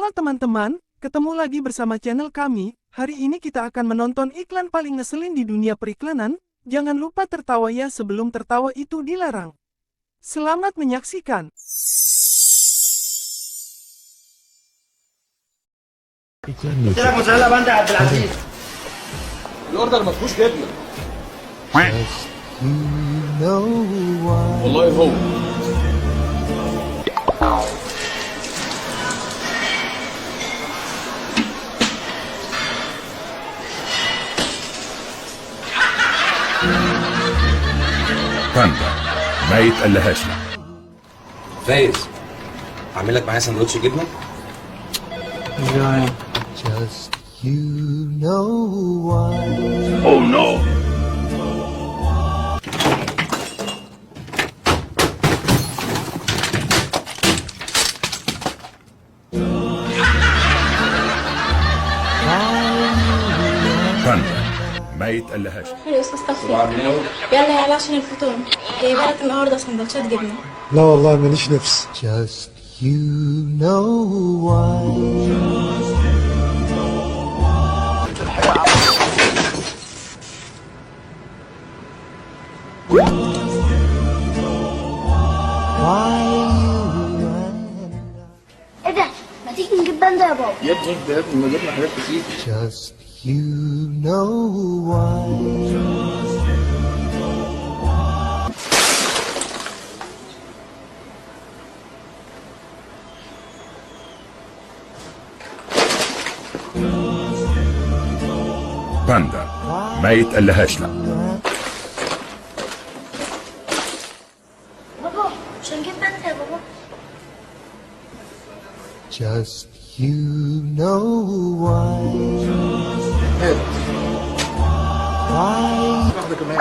Halo teman-teman, ketemu lagi bersama channel kami. Hari ini kita akan menonton iklan paling ngeselin di dunia periklanan. Jangan lupa tertawa ya, sebelum tertawa itu dilarang. Selamat menyaksikan. والله هو باندا ما يتقلهاش له. فايز، اعمل لك معايا سندوتش جبنه. Just you know why. Oh no. باندا ما يتقلهاش له. يا استاذ توفيق، يلا يلا عشان الفطور. جايبه لك النهارده سندوتشات جبنه. لا والله ماليش نفس. Just you know why. ايه ده؟ ما تيجي نجيب باندا يا بابا؟ يا ابني ده ما جبنا حاجات كتير. Just you know why. باندا ما يتقلهاش له. بابا مش هنجيب باندا يا بابا؟ Just you know why. هات Why واحدة كمان.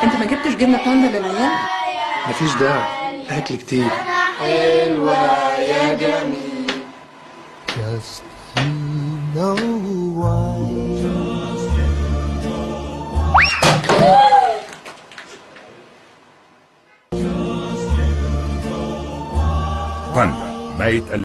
انت ما جبتش جبنه باندا للعيال؟ مفيش داعي، اكل كتير. just you know why. باندا ما يتقلهاش.